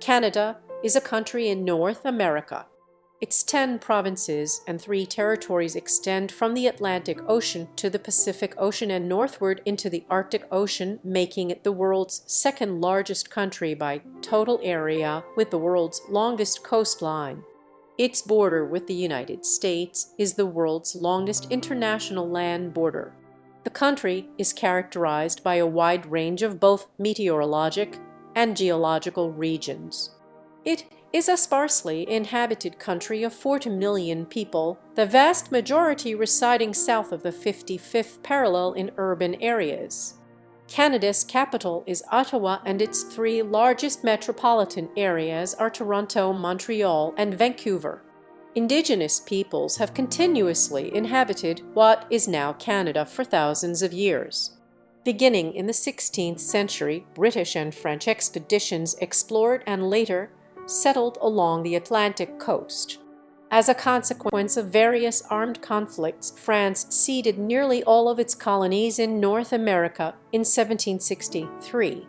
Canada is a country in North America. Its 10 provinces and 3 territories extend from the Atlantic Ocean to the Pacific Ocean and northward into the Arctic Ocean, making it the world's second largest country by total area, with the world's longest coastline. Its border with the United States is the world's longest international land border. The country is characterized by a wide range of both meteorologic and geological regions. It is a sparsely inhabited country of 40 million people, the vast majority residing south of the 55th parallel in urban areas. Canada's capital is Ottawa, and its 3 largest metropolitan areas are Toronto, Montreal, and Vancouver. Indigenous peoples have continuously inhabited what is now Canada for thousands of years. Beginning in the 16th century, British and French expeditions explored and later settled along the Atlantic coast. As a consequence of various armed conflicts, France ceded nearly all of its colonies in North America in 1763.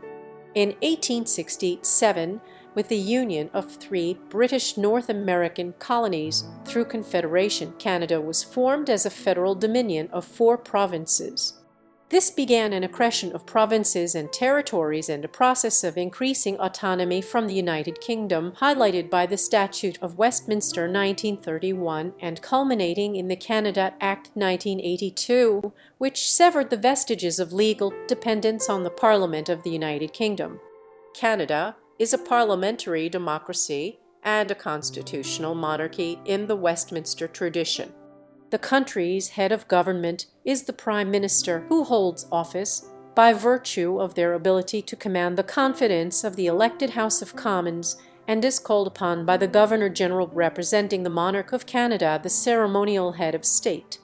In 1867, with the union of 3 British North American colonies through Confederation, Canada was formed as a federal dominion of 4 provinces. This began an accretion of provinces and territories and a process of increasing autonomy from the United Kingdom, highlighted by the Statute of Westminster 1931 and culminating in the Canada Act 1982, which severed the vestiges of legal dependence on the Parliament of the United Kingdom. Canada is a parliamentary democracy and a constitutional monarchy in the Westminster tradition. The country's head of government is the Prime Minister, who holds office by virtue of their ability to command the confidence of the elected House of Commons and is called upon by the Governor-General representing the monarch of Canada, the ceremonial head of state.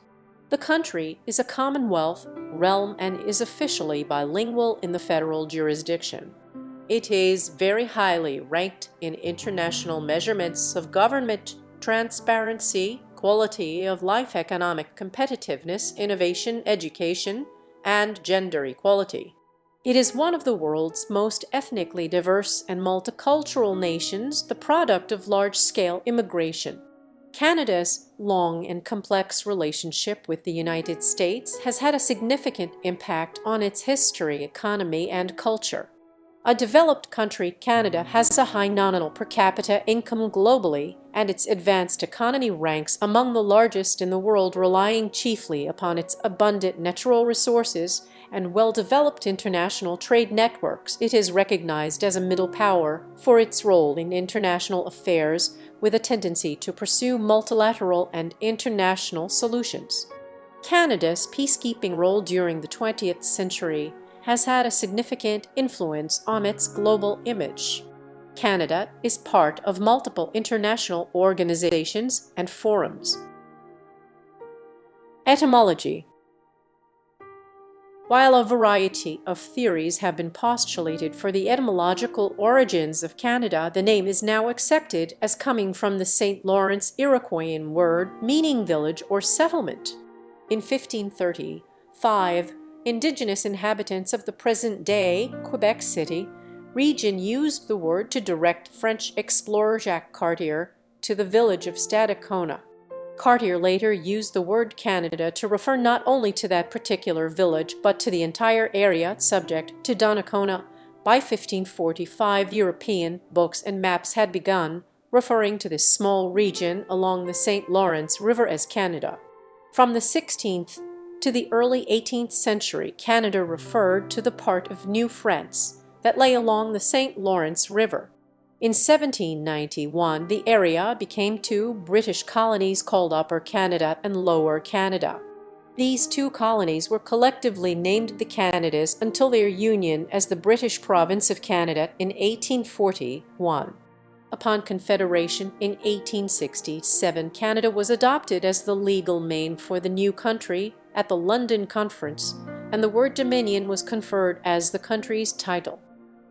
The country is a Commonwealth realm and is officially bilingual in the federal jurisdiction. It is very highly ranked in international measurements of government transparency, quality of life, economic competitiveness, innovation, education, and gender equality. It is one of the world's most ethnically diverse and multicultural nations, the product of large-scale immigration. Canada's long and complex relationship with the United States has had a significant impact on its history, economy, and culture. A developed country, Canada has a high nominal per capita income globally, and its advanced economy ranks among the largest in the world, relying chiefly upon its abundant natural resources and well-developed international trade networks. It is recognized as a middle power for its role in international affairs, with a tendency to pursue multilateral and international solutions. Canada's peacekeeping role during the 20th century has had a significant influence on its global image. Canada is part of multiple international organizations and forums. Etymology. While a variety of theories have been postulated for the etymological origins of Canada, the name is now accepted as coming from the St. Lawrence Iroquoian word meaning village or settlement. In 1535, Indigenous inhabitants of the present-day Quebec City region used the word to direct French explorer Jacques Cartier to the village of Stadacona. Cartier later used the word Canada to refer not only to that particular village but to the entire area subject to Donnacona. By 1545, European books and maps had begun referring to this small region along the St. Lawrence River as Canada. From the 16th to the early 18th century, Canada referred to the part of New France that lay along the St. Lawrence River. In 1791, the area became 2 British colonies called Upper Canada and Lower Canada. These 2 colonies were collectively named the Canadas until their union as the British Province of Canada in 1841. Upon Confederation in 1867, Canada was adopted as the legal name for the new country at the London Conference, and the word Dominion was conferred as the country's title.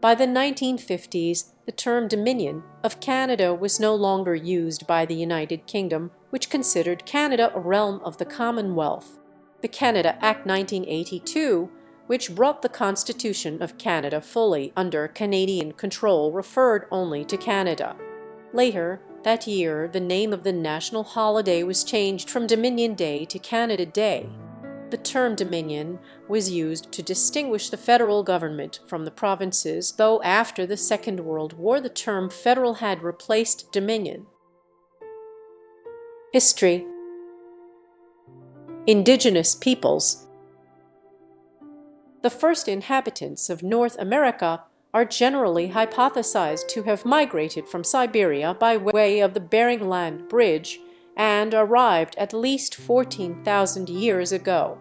By the 1950s, the term Dominion of Canada was no longer used by the United Kingdom, which considered Canada a realm of the Commonwealth. The Canada Act 1982 which brought the Constitution of Canada fully under Canadian control, referred only to Canada. Later that year, the name of the national holiday was changed from Dominion Day to Canada Day. The term Dominion was used to distinguish the federal government from the provinces, though after the Second World War the term federal had replaced Dominion. History. Indigenous peoples. The first inhabitants of North America are generally hypothesized to have migrated from Siberia by way of the Bering Land Bridge and arrived at least 14,000 years ago.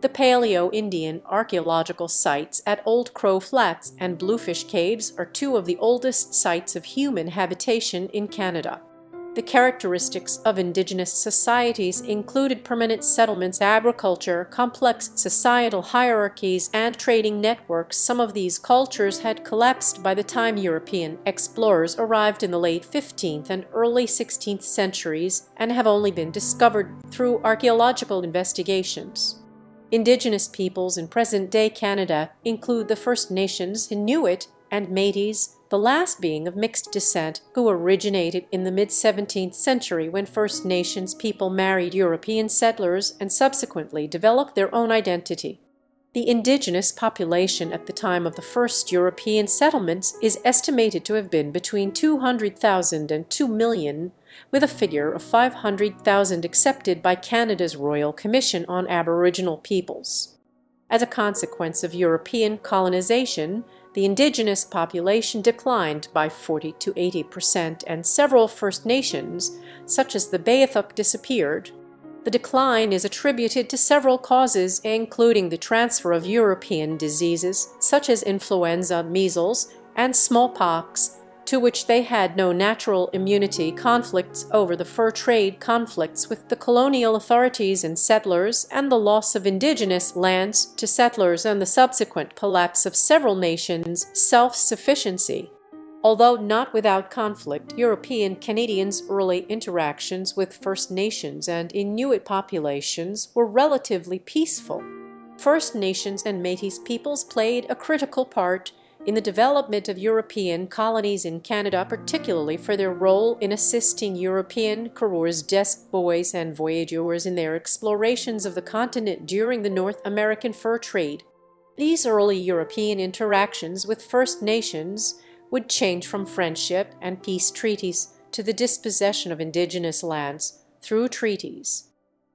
The Paleo-Indian archaeological sites at Old Crow Flats and Bluefish Caves are two of the oldest sites of human habitation in Canada. The characteristics of Indigenous societies included permanent settlements, agriculture, complex societal hierarchies, and trading networks. Some of these cultures had collapsed by the time European explorers arrived in the late 15th and early 16th centuries and have only been discovered through archaeological investigations. Indigenous peoples in present-day Canada include the First Nations, Inuit, and Métis, the last being of mixed descent, who originated in the mid-17th century when First Nations people married European settlers and subsequently developed their own identity. The indigenous population at the time of the first European settlements is estimated to have been between 200,000 and 2 million, with a figure of 500,000 accepted by Canada's Royal Commission on Aboriginal Peoples. As a consequence of European colonization, the indigenous population declined by 40 to 80%, and several First Nations, such as the Beothuk, disappeared. The decline is attributed to several causes, including the transfer of European diseases such as influenza, measles, and smallpox, to which they had no natural immunity, conflicts over the fur trade, conflicts with the colonial authorities and settlers, and the loss of indigenous lands to settlers and the subsequent collapse of several nations' self-sufficiency. Although not without conflict, European Canadians' early interactions with First Nations and Inuit populations were relatively peaceful. First Nations and Métis peoples played a critical part in the development of European colonies in Canada, particularly for their role in assisting European coureurs desk boys and voyageurs in their explorations of the continent during the North American fur trade. These early European interactions with First Nations would change from friendship and peace treaties to the dispossession of indigenous lands through treaties.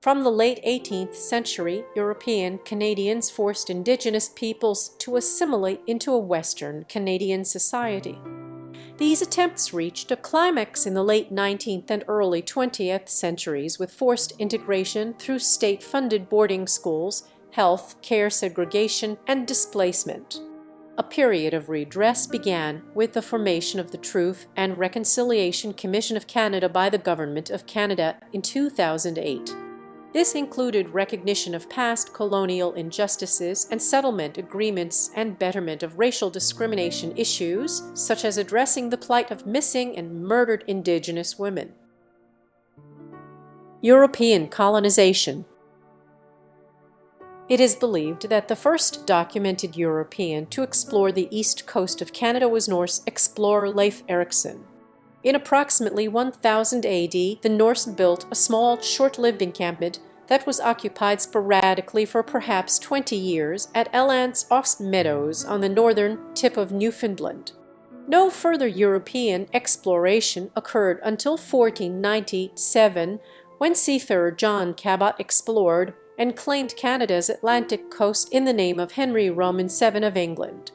From the late 18th century, European Canadians forced Indigenous peoples to assimilate into a Western Canadian society. These attempts reached a climax in the late 19th and early 20th centuries with forced integration through state-funded boarding schools, health care segregation, and displacement. A period of redress began with the formation of the Truth and Reconciliation Commission of Canada by the Government of Canada in 2008. This included recognition of past colonial injustices and settlement agreements and betterment of racial discrimination issues, such as addressing the plight of missing and murdered Indigenous women. European colonization. It is believed that the first documented European to explore the east coast of Canada was Norse explorer Leif Erikson. In approximately 1000 AD, the Norse built a small, short-lived encampment that was occupied sporadically for perhaps 20 years at Elant's Ox Meadows on the northern tip of Newfoundland. No further European exploration occurred until 1497, when seafarer John Cabot explored and claimed Canada's Atlantic coast in the name of Henry Roman VII of England.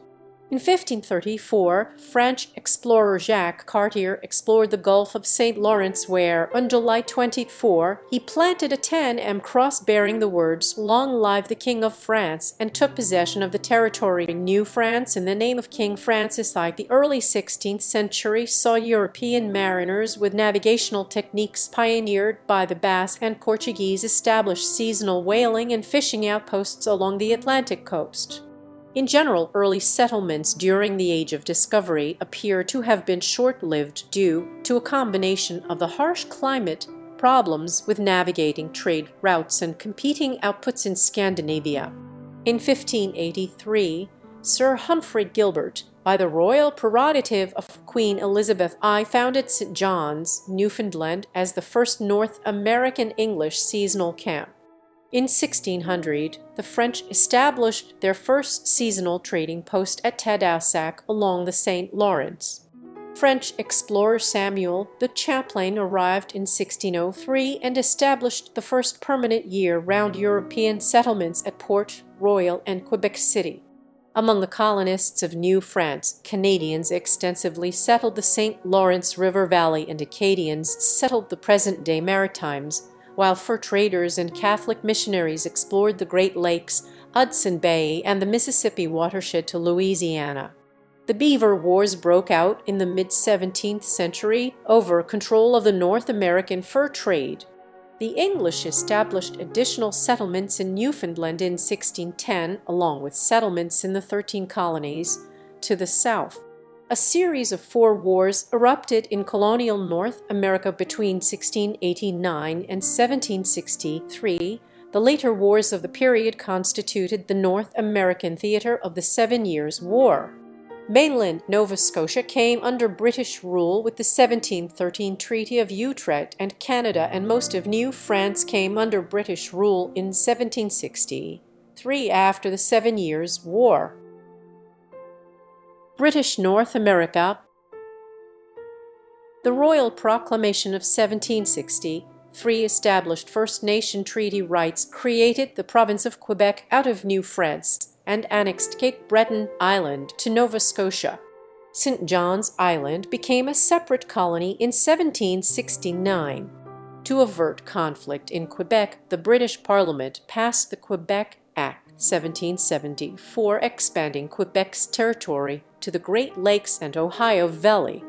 In 1534, French explorer Jacques Cartier explored the Gulf of St. Lawrence where, on July 24, he planted a 10M cross bearing the words "Long live the King of France" and took possession of the territory in New France in the name of King Francis I. The early 16th century saw European mariners with navigational techniques pioneered by the Basque and Portuguese establish seasonal whaling and fishing outposts along the Atlantic coast. In general, early settlements during the Age of Discovery appear to have been short-lived due to a combination of the harsh climate, problems with navigating trade routes, and competing outputs in Scandinavia. In 1583, Sir Humphrey Gilbert, by the royal prerogative of Queen Elizabeth I, founded St. John's, Newfoundland, as the first North American English seasonal camp. In 1600, the French established their first seasonal trading post at Tadoussac along the St. Lawrence. French explorer Samuel de Champlain arrived in 1603 and established the first permanent year-round European settlements at Port Royal and Quebec City. Among the colonists of New France, Canadians extensively settled the St. Lawrence River Valley and Acadians settled the present-day Maritimes, while fur traders and Catholic missionaries explored the Great Lakes, Hudson Bay, and the Mississippi watershed to Louisiana. The Beaver Wars broke out in the mid-17th century over control of the North American fur trade. The English established additional settlements in Newfoundland in 1610, along with settlements in the 13 colonies to the south. A series of 4 wars erupted in colonial North America between 1689 and 1763. The later wars of the period constituted the North American theatre of the 7 Years' War. Mainland Nova Scotia came under British rule with the 1713 Treaty of Utrecht, and Canada and most of New France came under British rule in 1763 after the 7 Years' War. British North America. The Royal Proclamation of 1763 established First Nation treaty rights, created the province of Quebec out of New France, and annexed Cape Breton Island to Nova Scotia. St. John's Island became a separate colony in 1769. To avert conflict in Quebec, the British Parliament passed the Quebec Act 1774, expanding Quebec's territory to the Great Lakes and Ohio Valley.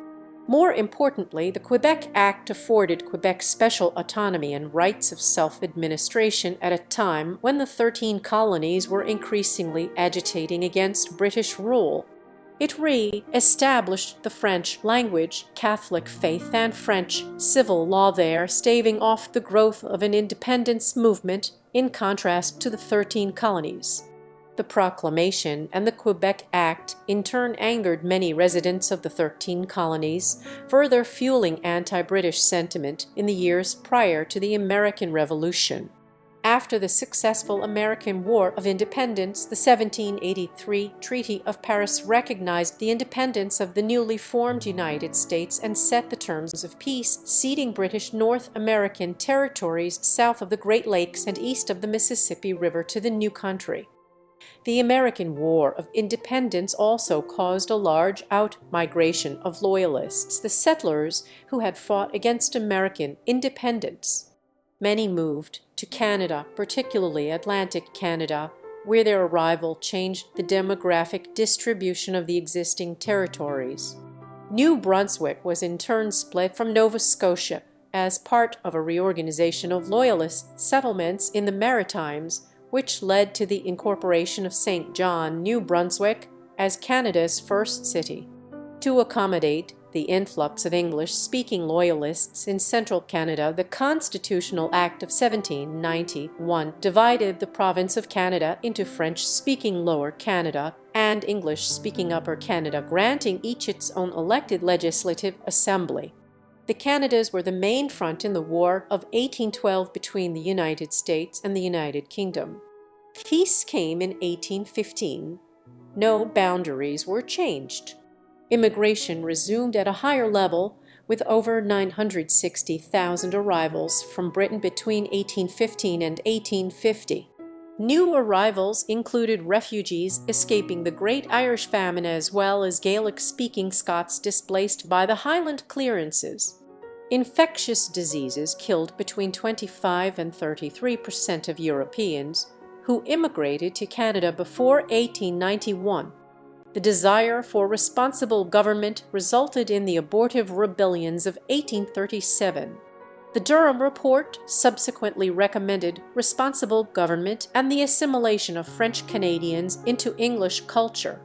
More importantly, the Quebec Act afforded Quebec special autonomy and rights of self-administration at a time when the 13 colonies were increasingly agitating against British rule. It re-established the French language, Catholic faith, and French civil law there, staving off the growth of an independence movement in contrast to the 13 colonies. The proclamation and the Quebec Act in turn angered many residents of the 13 colonies, further fueling anti-British sentiment in the years prior to the American Revolution. After the successful American War of Independence, the 1783 Treaty of Paris recognized the independence of the newly formed United States and set the terms of peace, ceding British North American territories south of the Great Lakes and east of the Mississippi River to the new country. The American War of Independence also caused a large out-migration of Loyalists, the settlers who had fought against American independence. Many moved to Canada, particularly Atlantic Canada, where their arrival changed the demographic distribution of the existing territories. New Brunswick was in turn split from Nova Scotia as part of a reorganization of Loyalist settlements in the Maritimes, which led to the incorporation of St. John, New Brunswick, as Canada's first city. To accommodate the influx of English-speaking Loyalists in central Canada, the Constitutional Act of 1791 divided the province of Canada into French-speaking Lower Canada and English-speaking Upper Canada, granting each its own elected legislative assembly. The Canadas were the main front in the War of 1812 between the United States and the United Kingdom. Peace came in 1815. No boundaries were changed. Immigration resumed at a higher level, with over 960,000 arrivals from Britain between 1815 and 1850. New arrivals included refugees escaping the Great Irish Famine as well as Gaelic-speaking Scots displaced by the Highland clearances. Infectious diseases killed between 25 and 33% of Europeans who immigrated to Canada before 1891. The desire for responsible government resulted in the abortive rebellions of 1837. The Durham Report subsequently recommended responsible government and the assimilation of French Canadians into English culture.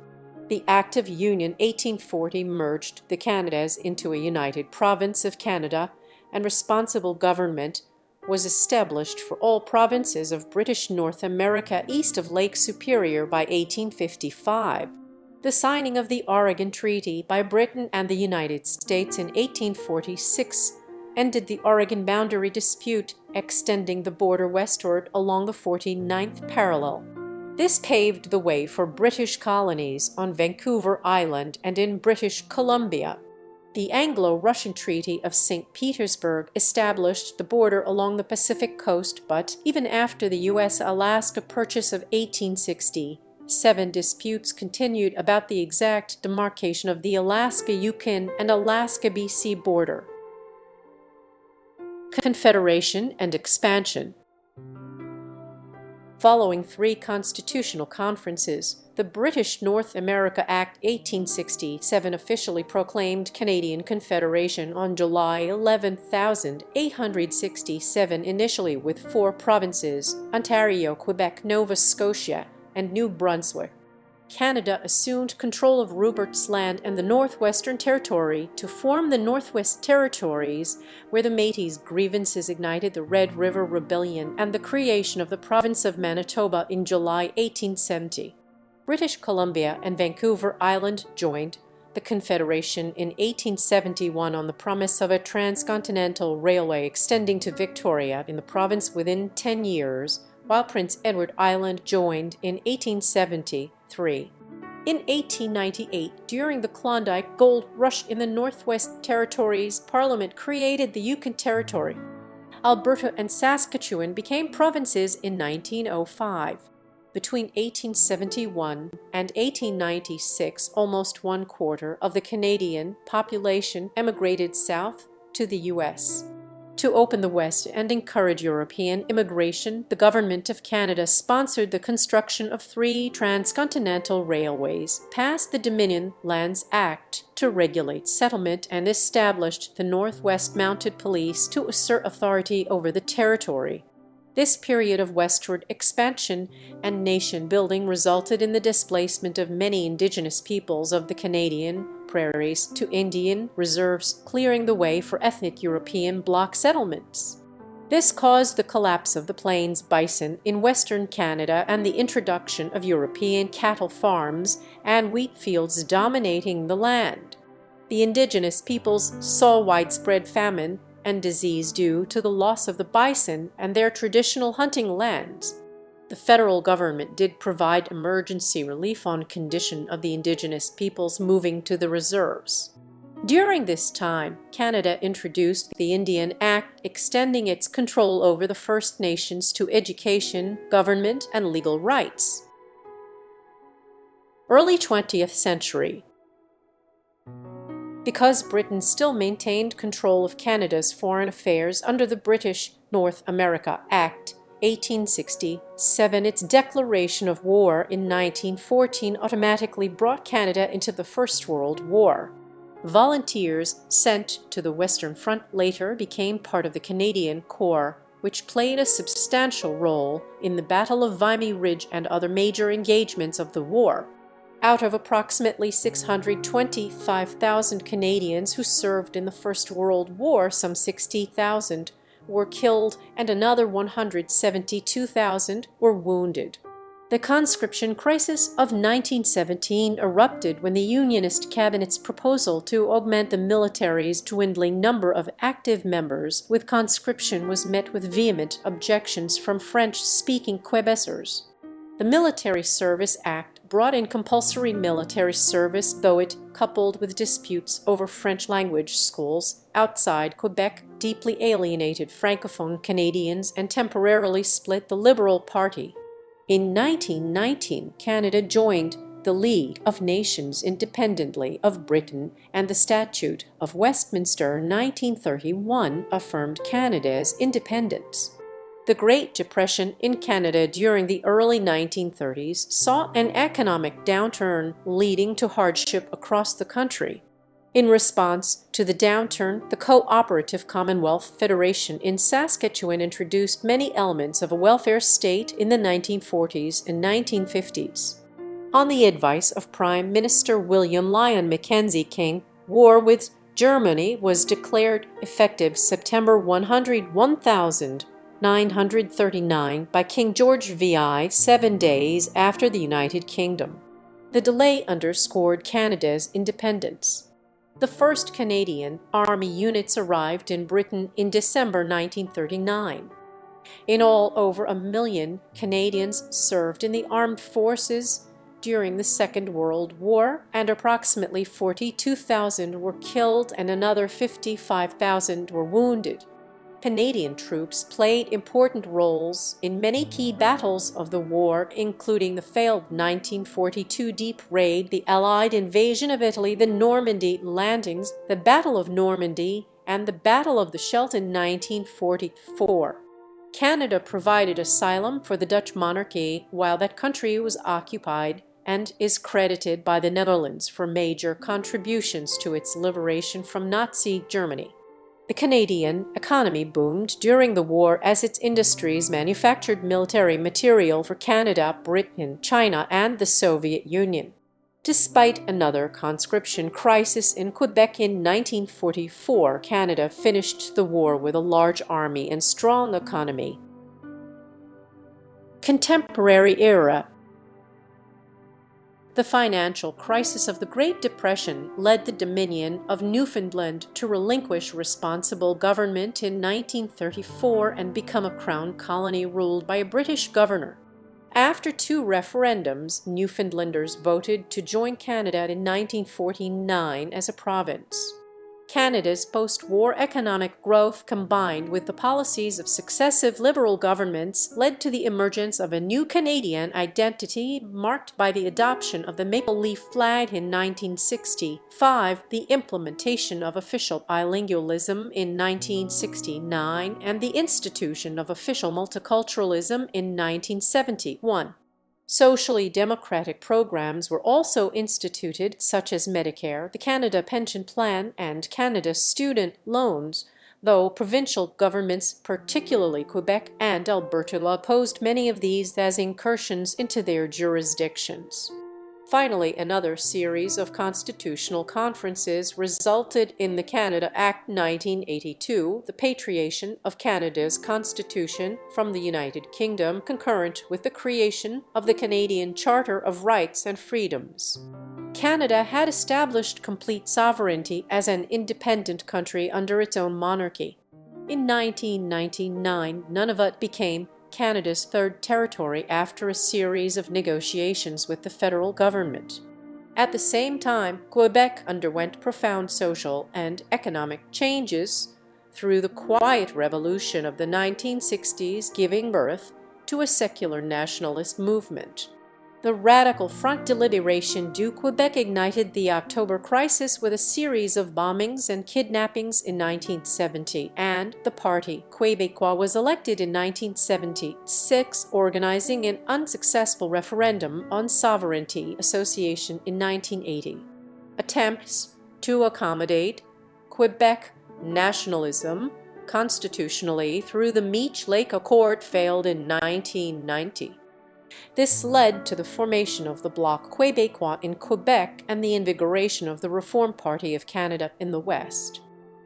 The Act of Union 1840 merged the Canadas into a united province of Canada, and responsible government was established for all provinces of British North America east of Lake Superior by 1855. The signing of the Oregon Treaty by Britain and the United States in 1846 ended the Oregon boundary dispute, extending the border westward along the 49th parallel. This paved the way for British colonies on Vancouver Island and in British Columbia. The Anglo-Russian Treaty of St. Petersburg established the border along the Pacific coast, but even after the U.S.-Alaska Purchase of 1860, 7 disputes continued about the exact demarcation of the Alaska-Yukon and Alaska-BC border. Confederation and expansion. Following 3 constitutional conferences, the British North America Act 1867 officially proclaimed Canadian Confederation on July 11, 1867, initially with 4 provinces: Ontario, Quebec, Nova Scotia, and New Brunswick. Canada assumed control of Rupert's Land and the Northwestern Territory to form the Northwest Territories, where the Métis' grievances ignited the Red River Rebellion and the creation of the province of Manitoba in July 1870. British Columbia and Vancouver Island joined the Confederation in 1871 on the promise of a transcontinental railway extending to Victoria in the province within 10 years, while Prince Edward Island joined in 1873. In 1898, during the Klondike Gold Rush in the Northwest Territories, Parliament created the Yukon Territory. Alberta and Saskatchewan became provinces in 1905. Between 1871 and 1896, almost 1/4 of the Canadian population emigrated south to the U.S. To open the West and encourage European immigration, the Government of Canada sponsored the construction of 3 transcontinental railways, passed the Dominion Lands Act to regulate settlement, and established the Northwest Mounted Police to assert authority over the territory. This period of westward expansion and nation-building resulted in the displacement of many Indigenous peoples of the Canadian prairies to Indian reserves, clearing the way for ethnic European bloc settlements. This caused the collapse of the plains bison in Western Canada and the introduction of European cattle farms and wheat fields dominating the land. The Indigenous peoples saw widespread famine and disease due to the loss of the bison and their traditional hunting lands. The federal government did provide emergency relief on condition of the Indigenous peoples moving to the reserves. During this time, Canada introduced the Indian Act, extending its control over the First Nations to education, government, and legal rights. Early 20th century. Because Britain still maintained control of Canada's foreign affairs under the British North America Act 1867, its declaration of war in 1914 automatically brought Canada into the First World War. Volunteers sent to the Western Front later became part of the Canadian Corps, which played a substantial role in the Battle of Vimy Ridge and other major engagements of the war. Out of approximately 625,000 Canadians who served in the First World War, some 60,000 were killed and another 172,000 were wounded. The conscription crisis of 1917 erupted when the Unionist cabinet's proposal to augment the military's dwindling number of active members with conscription was met with vehement objections from French-speaking Quebecers. The Military Service Act brought in compulsory military service, though it, coupled with disputes over French language schools outside Quebec, deeply alienated Francophone Canadians and temporarily split the Liberal Party. In 1919, Canada joined the League of Nations independently of Britain, and the Statute of Westminster 1931 affirmed Canada's independence. The Great Depression in Canada during the early 1930s saw an economic downturn leading to hardship across the country. In response to the downturn, the Cooperative Commonwealth Federation in Saskatchewan introduced many elements of a welfare state in the 1940s and 1950s. On the advice of Prime Minister William Lyon Mackenzie King, war with Germany was declared effective September 1000 939 by King George VI 7 days after the United Kingdom. The delay underscored Canada's independence. The first Canadian Army units arrived in Britain in December 1939. In all, over 1 million Canadians served in the armed forces during the Second World War, and approximately 42,000 were killed and another 55,000 were wounded. Canadian troops played important roles in many key battles of the war, including the failed 1942 deep raid, the Allied invasion of Italy, the Normandy landings, the Battle of Normandy, and the Battle of the Scheldt in 1944. Canada provided asylum for the Dutch monarchy while that country was occupied, and is credited by the Netherlands for major contributions to its liberation from Nazi Germany. The Canadian economy boomed during the war as its industries manufactured military material for Canada, Britain, China, and the Soviet Union. Despite another conscription crisis in Quebec in 1944, Canada finished the war with a large army and strong economy. Contemporary era. The financial crisis of the Great Depression led the Dominion of Newfoundland to relinquish responsible government in 1934 and become a crown colony ruled by a British governor. After 2 referendums, Newfoundlanders voted to join Canada in 1949 as a province. Canada's post-war economic growth, combined with the policies of successive Liberal governments, led to the emergence of a new Canadian identity marked by the adoption of the maple leaf flag in 1965, the implementation of official bilingualism in 1969, and the institution of official multiculturalism in 1971. Socially democratic programs were also instituted, such as Medicare, the Canada Pension Plan, and Canada Student Loans, though provincial governments, particularly Quebec and Alberta, opposed many of these as incursions into their jurisdictions. Finally, another series of constitutional conferences resulted in the Canada Act 1982, the patriation of Canada's constitution from the United Kingdom, concurrent with the creation of the Canadian Charter of Rights and Freedoms. Canada had established complete sovereignty as an independent country under its own monarchy. In 1999, Nunavut became Canada's third territory after a series of negotiations with the federal government. At the same time, Quebec underwent profound social and economic changes through the Quiet Revolution of the 1960s, giving birth to a secular nationalist movement. The Radical Front de Libération du Québec ignited the October Crisis with a series of bombings and kidnappings in 1970, and the party Québécois was elected in 1976, organizing an unsuccessful referendum on sovereignty association in 1980. Attempts to accommodate Quebec nationalism constitutionally through the Meech Lake Accord failed in 1990. This led to the formation of the Bloc Québécois in Quebec and the invigoration of the Reform Party of Canada in the West.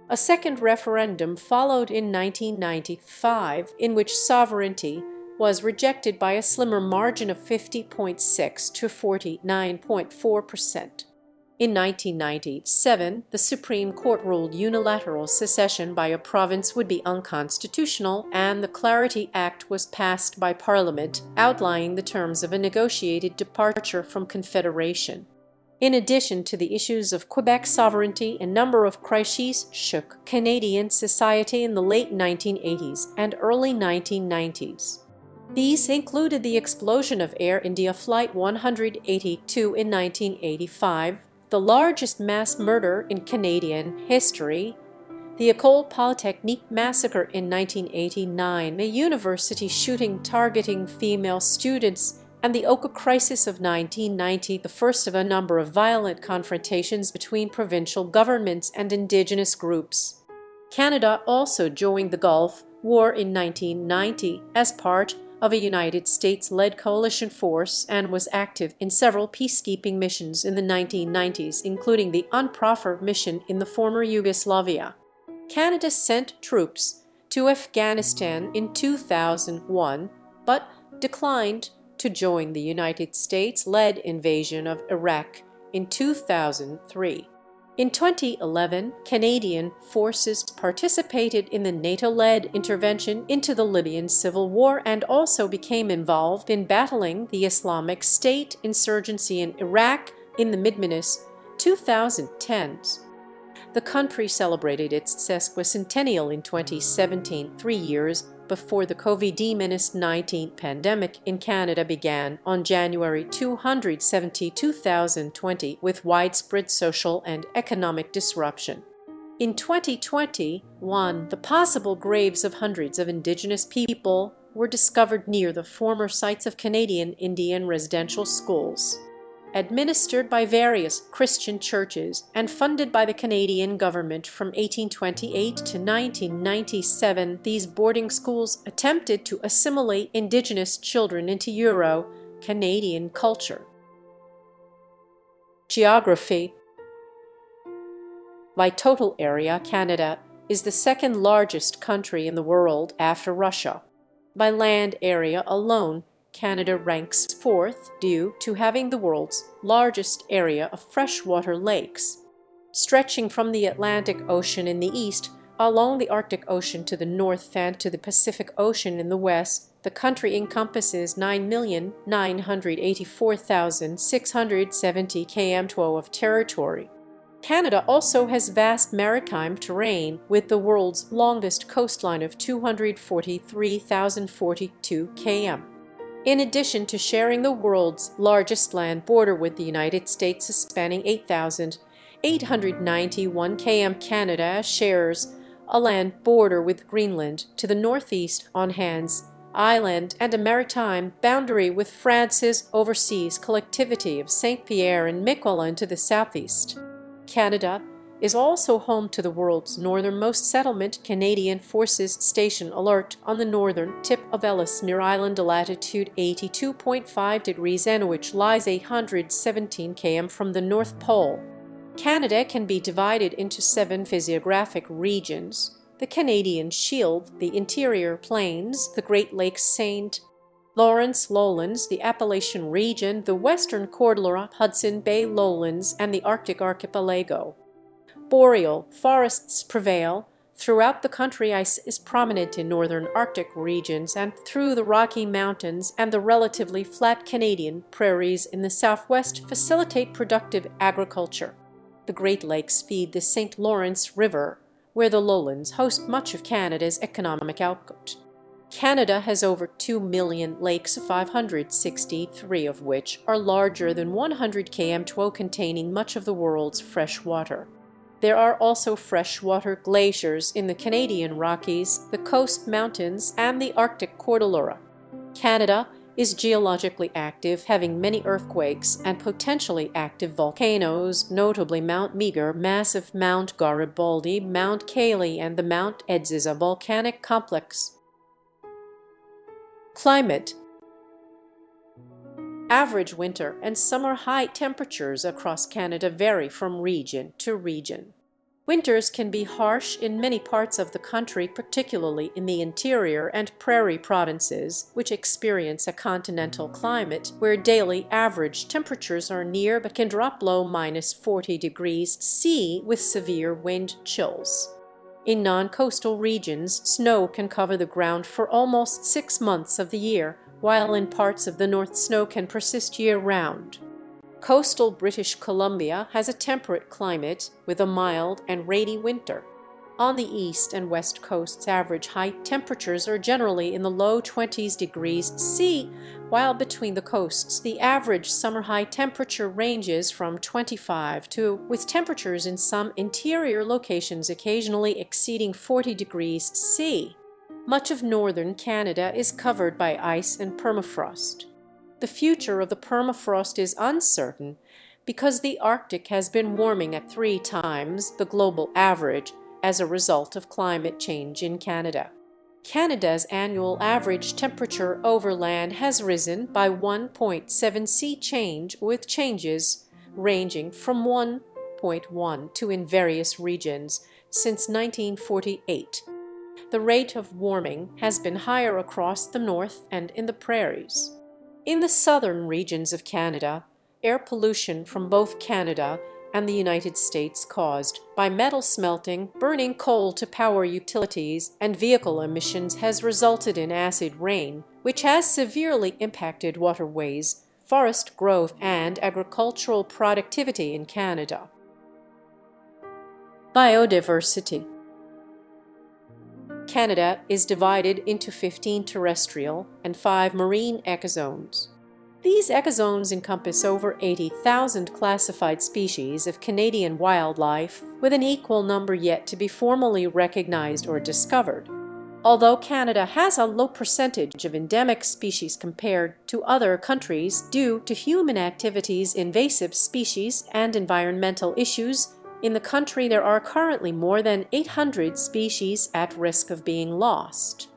A second referendum followed in 1995, in which sovereignty was rejected by a slimmer margin of 50.6 to 49.4%. In 1997, the Supreme Court ruled unilateral secession by a province would be unconstitutional, and the Clarity Act was passed by Parliament, outlining the terms of a negotiated departure from Confederation. In addition to the issues of Quebec sovereignty, a number of crises shook Canadian society in the late 1980s and early 1990s. These included the explosion of Air India Flight 182 in 1985, the largest mass murder in Canadian history, the École Polytechnique massacre in 1989, a university shooting targeting female students, and the Oka Crisis of 1990, the first of a number of violent confrontations between provincial governments and Indigenous groups. Canada also joined the Gulf War in 1990 as part of a United States-led coalition force and was active in several peacekeeping missions in the 1990s, including the UNPROFOR mission in the former Yugoslavia. Canada sent troops to Afghanistan in 2001, but declined to join the United States-led invasion of Iraq in 2003. In 2011, Canadian forces participated in the NATO-led intervention into the Libyan civil war and also became involved in battling the Islamic State insurgency in Iraq in the mid-2010s. The country celebrated its sesquicentennial in 2017, 3 years before the COVID-19 pandemic in Canada began on January 270, 2020, with widespread social and economic disruption. In 2021, the possible graves of hundreds of Indigenous people were discovered near the former sites of Canadian Indian residential schools. Administered by various Christian churches and funded by the Canadian government from 1828 to 1997, these boarding schools attempted to assimilate Indigenous children into Euro-Canadian culture. Geography. By total area, Canada is the second largest country in the world after Russia. By land area alone, Canada ranks fourth due to having the world's largest area of freshwater lakes. Stretching from the Atlantic Ocean in the east along the Arctic Ocean to the north and to the Pacific Ocean in the west, the country encompasses 9,984,670 km² of territory. Canada also has vast maritime terrain, with the world's longest coastline of 243,042 km. In addition to sharing the world's largest land border with the United States spanning 8,891 km, Canada shares a land border with Greenland to the northeast on Hans Island and a maritime boundary with France's overseas collectivity of Saint-Pierre and Miquelon to the southeast. Canada is also home to the world's northernmost settlement, Canadian Forces Station Alert, on the northern tip of Ellesmere Island, latitude 82.5 degrees N, which lies 817 km from the North Pole. Canada can be divided into 7 physiographic regions: the Canadian Shield, the Interior Plains, the Great Lakes St. Lawrence Lowlands, the Appalachian Region, the Western Cordillera, Hudson Bay Lowlands, and the Arctic Archipelago. Boreal forests prevail throughout the country. Ice is prominent in northern Arctic regions and through the Rocky Mountains, and the relatively flat Canadian prairies in the southwest facilitate productive agriculture. The Great Lakes feed the St. Lawrence River, where the lowlands host much of Canada's economic output. Canada has over 2 million lakes, 563 of which are larger than 100 km², containing much of the world's fresh water. There are also freshwater glaciers in the Canadian Rockies, the Coast Mountains, and the Arctic Cordillera. Canada is geologically active, having many earthquakes and potentially active volcanoes, notably Mount Meager, massive Mount Garibaldi, Mount Cayley, and the Mount Edziza volcanic complex. Climate. Average winter and summer high temperatures across Canada vary from region to region. Winters can be harsh in many parts of the country, particularly in the interior and prairie provinces, which experience a continental climate where daily average temperatures are near but can drop below -40 degrees C with severe wind chills. In non-coastal regions, snow can cover the ground for almost 6 months of the year, while in parts of the north snow can persist year-round. Coastal British Columbia has a temperate climate with a mild and rainy winter. On the east and west coasts, average high temperatures are generally in the low 20s degrees C, while between the coasts the average summer high temperature ranges from 25 to, with temperatures in some interior locations occasionally exceeding 40 degrees C. Much of northern Canada is covered by ice and permafrost. The future of the permafrost is uncertain because the Arctic has been warming at 3 times the global average as a result of climate change in Canada. Canada's annual average temperature over land has risen by 1.7 C change, with changes ranging from 1.1 to in various regions since 1948. The rate of warming has been higher across the north and in the prairies. In the southern regions of Canada, air pollution from both Canada and the United States caused by metal smelting, burning coal to power utilities, and vehicle emissions has resulted in acid rain, which has severely impacted waterways, forest growth, and agricultural productivity in Canada. Biodiversity. Canada is divided into 15 terrestrial and 5 marine ecozones. These ecozones encompass over 80,000 classified species of Canadian wildlife, with an equal number yet to be formally recognized or discovered. Although Canada has a low percentage of endemic species compared to other countries due to human activities, invasive species, and environmental issues, in the country there are currently more than 800 species at risk of being lost.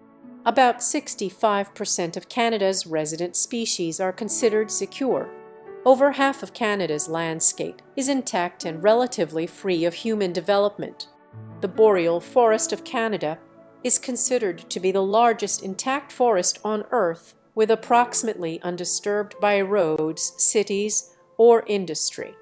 About 65% of Canada's resident species are considered secure. Over half of Canada's landscape is intact and relatively free of human development. The boreal forest of Canada is considered to be the largest intact forest on Earth, with approximately undisturbed by roads, cities, or industry.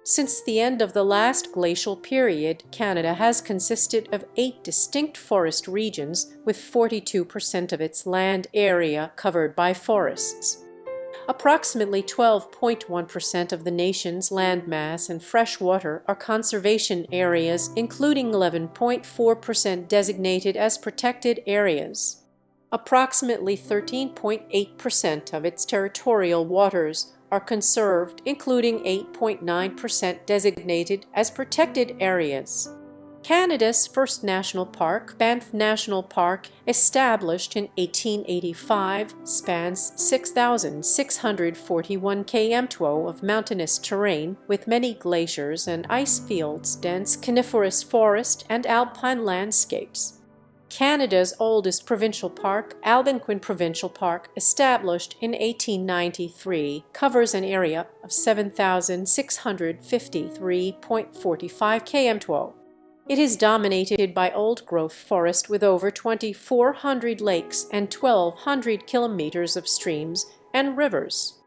Since the end of the last glacial period, Canada has consisted of 8 distinct forest regions, with 42% of its land area covered by forests. Approximately 12.1% of the nation's landmass and freshwater are conservation areas, including 11.4% designated as protected areas. Approximately 13.8% of its territorial waters are conserved, including 8.9% designated as protected areas. Canada's first national park, Banff National Park, established in 1885, spans 6,641 km² of mountainous terrain with many glaciers and ice fields, dense coniferous forest, and alpine landscapes. Canada's oldest provincial park, Algonquin Provincial Park, established in 1893, covers an area of 7,653.45 km². It is dominated by old-growth forest with over 2,400 lakes and 1,200 kilometers of streams and rivers.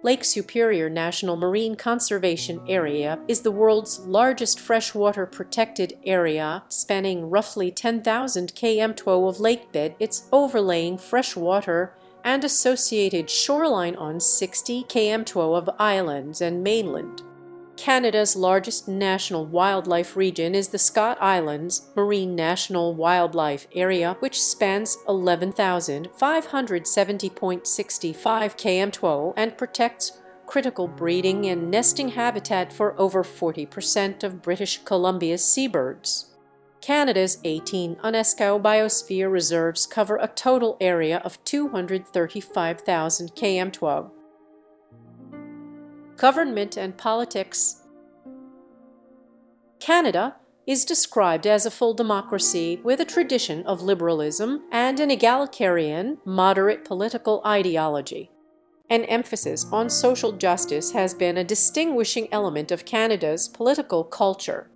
Lake Superior National Marine Conservation Area is the world's largest freshwater protected area, spanning roughly 10,000 km² of lakebed, its overlaying freshwater and associated shoreline on 60 km² of islands and mainland. Canada's largest national wildlife region is the Scott Islands Marine National Wildlife Area, which spans 11,570.65 km² and protects critical breeding and nesting habitat for over 40% of British Columbia's seabirds. Canada's 18 UNESCO biosphere reserves cover a total area of 235,000 km². Government and politics. Canada is described as a full democracy with a tradition of liberalism and an egalitarian, moderate political ideology. An emphasis on social justice has been a distinguishing element of Canada's political culture.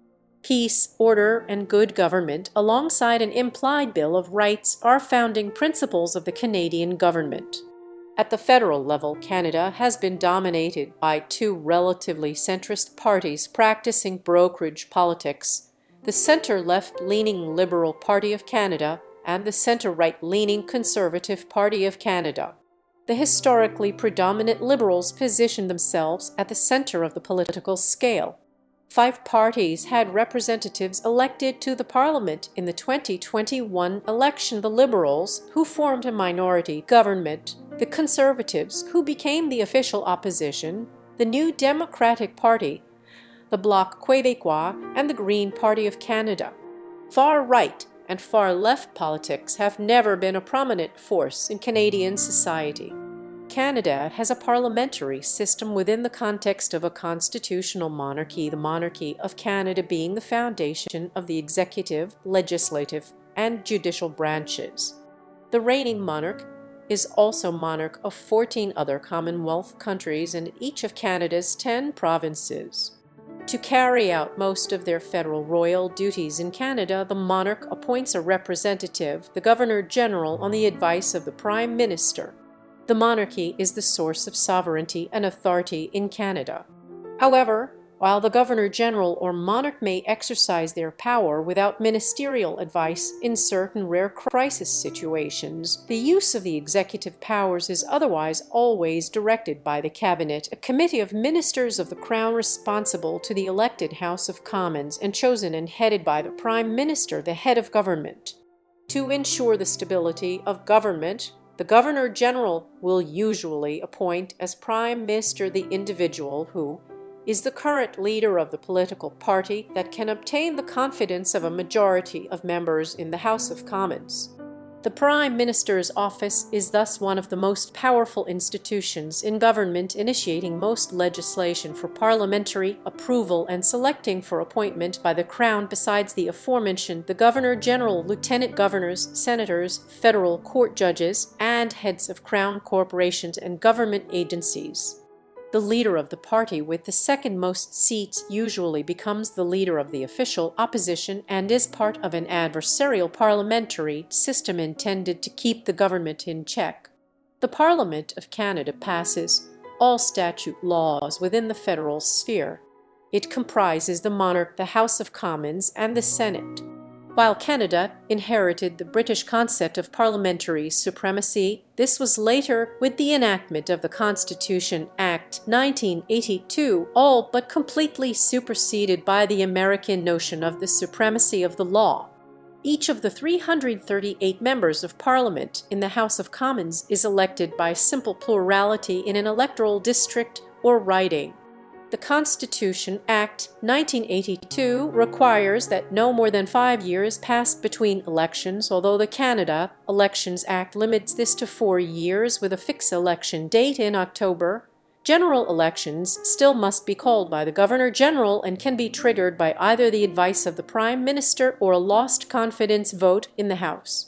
Peace, order, and good government, alongside an implied Bill of Rights, are founding principles of the Canadian government. At the federal level, Canada has been dominated by 2 relatively centrist parties practicing brokerage politics: the centre-left-leaning Liberal Party of Canada and the centre-right-leaning Conservative Party of Canada. The historically predominant Liberals positioned themselves at the centre of the political scale. 5 parties had representatives elected to the Parliament in the 2021 election: the Liberals, who formed a minority government, the Conservatives, who became the official opposition, the New Democratic Party, the Bloc Québécois, and the Green Party of Canada. Far-right and far-left politics have never been a prominent force in Canadian society. Canada has a parliamentary system within the context of a constitutional monarchy, the monarchy of Canada being the foundation of the executive, legislative, and judicial branches. The reigning monarch is also monarch of 14 other Commonwealth countries and each of Canada's 10 provinces. To carry out most of their federal royal duties in Canada, the monarch appoints a representative, the Governor-General, on the advice of the Prime Minister. The monarchy is the source of sovereignty and authority in Canada. However, while the Governor-General or monarch may exercise their power without ministerial advice in certain rare crisis situations, the use of the executive powers is otherwise always directed by the Cabinet, a committee of ministers of the Crown responsible to the elected House of Commons and chosen and headed by the Prime Minister, the head of government. To ensure the stability of government, the Governor-General will usually appoint as Prime Minister the individual who is the current leader of the political party that can obtain the confidence of a majority of members in the House of Commons. The Prime Minister's office is thus one of the most powerful institutions in government, initiating most legislation for parliamentary approval and selecting for appointment by the Crown besides the aforementioned the Governor-General, lieutenant governors, senators, federal court judges, and heads of Crown corporations and government agencies. The leader of the party with the second most seats usually becomes the leader of the official opposition and is part of an adversarial parliamentary system intended to keep the government in check. The Parliament of Canada passes all statute laws within the federal sphere. It comprises the monarch, the House of Commons, and the Senate. While Canada inherited the British concept of parliamentary supremacy, this was later, with the enactment of the Constitution Act 1982, all but completely superseded by the American notion of the supremacy of the law. Each of the 338 members of Parliament in the House of Commons is elected by simple plurality in an electoral district or riding. The Constitution Act 1982 requires that no more than 5 years pass between elections, although the Canada Elections Act limits this to 4 years with a fixed election date in October. General elections still must be called by the Governor-General and can be triggered by either the advice of the Prime Minister or a lost confidence vote in the House.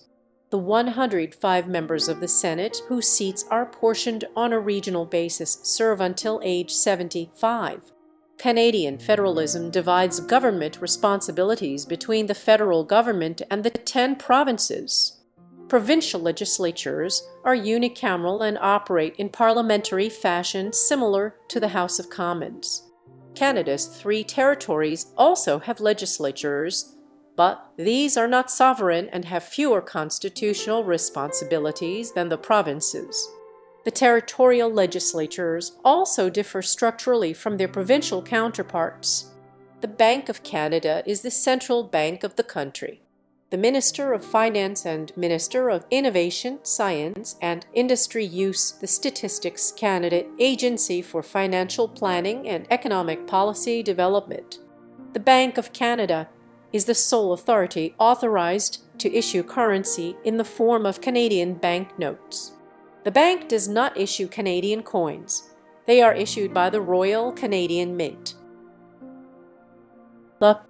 The 105 members of the Senate, whose seats are portioned on a regional basis, serve until age 75. Canadian federalism divides government responsibilities between the federal government and the 10 provinces. Provincial legislatures are unicameral and operate in parliamentary fashion similar to the House of Commons. Canada's 3 territories also have legislatures, but these are not sovereign and have fewer constitutional responsibilities than the provinces. The territorial legislatures also differ structurally from their provincial counterparts. The Bank of Canada is the central bank of the country. The Minister of Finance and Minister of Innovation, Science and Industry use the Statistics Canada Agency for Financial Planning and Economic Policy Development. The Bank of Canada is the sole authority authorized to issue currency in the form of Canadian banknotes. The bank does not issue Canadian coins. They are issued by the Royal Canadian Mint. The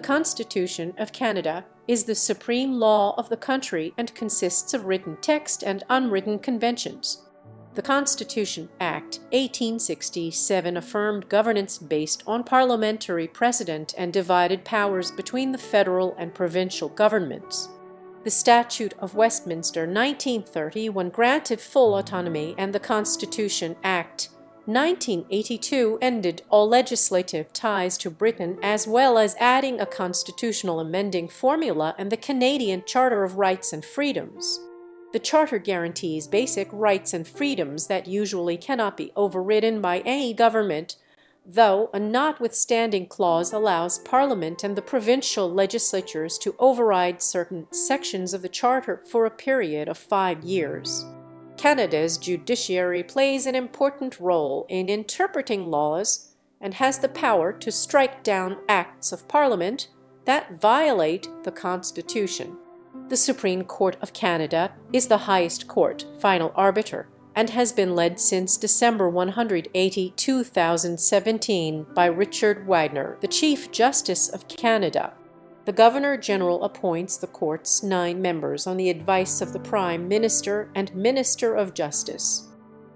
Constitution of Canada is the supreme law of the country and consists of written text and unwritten conventions. The Constitution Act 1867 affirmed governance based on parliamentary precedent and divided powers between the federal and provincial governments. The Statute of Westminster 1931 granted full autonomy, and the Constitution Act 1982 ended all legislative ties to Britain, as well as adding a constitutional amending formula and the Canadian Charter of Rights and Freedoms. The Charter guarantees basic rights and freedoms that usually cannot be overridden by any government, though a notwithstanding clause allows Parliament and the provincial legislatures to override certain sections of the Charter for a period of 5 years. Canada's judiciary plays an important role in interpreting laws and has the power to strike down acts of Parliament that violate the Constitution. The Supreme Court of Canada is the highest court, final arbiter, and has been led since December 180, 2017 by Richard Wagner, the Chief Justice of Canada. The Governor-General appoints the court's 9 members on the advice of the Prime Minister and Minister of Justice.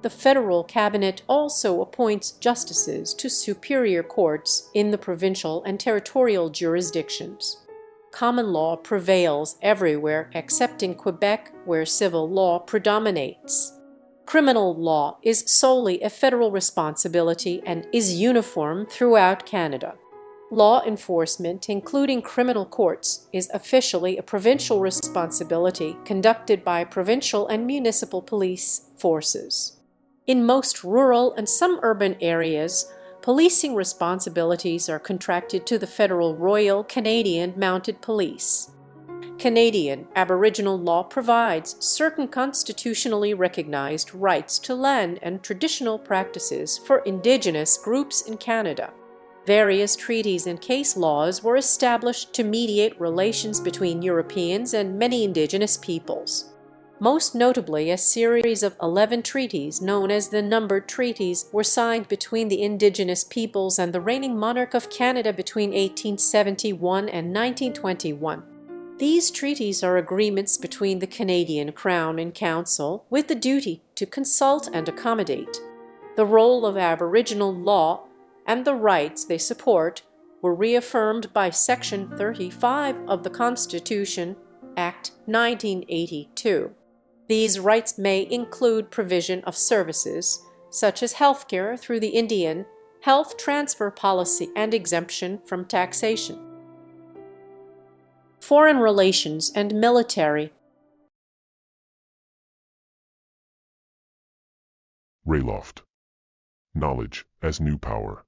The federal cabinet also appoints justices to superior courts in the provincial and territorial jurisdictions. Common law prevails everywhere except in Quebec, where civil law predominates. Criminal law is solely a federal responsibility and is uniform throughout Canada. Law enforcement, including criminal courts, is officially a provincial responsibility conducted by provincial and municipal police forces. In most rural and some urban areas, policing responsibilities are contracted to the Federal Royal Canadian Mounted Police. Canadian Aboriginal law provides certain constitutionally recognized rights to land and traditional practices for Indigenous groups in Canada. Various treaties and case laws were established to mediate relations between Europeans and many Indigenous peoples. Most notably, a series of 11 treaties, known as the Numbered Treaties, were signed between the Indigenous peoples and the reigning monarch of Canada between 1871 and 1921. These treaties are agreements between the Canadian Crown and Council with the duty to consult and accommodate. The role of Aboriginal law and the rights they support were reaffirmed by Section 35 of the Constitution, Act 1982. These rights may include provision of services, such as healthcare through the Indian Health Transfer Policy and exemption from taxation. Foreign relations and military. Rayloft. Knowledge as new power.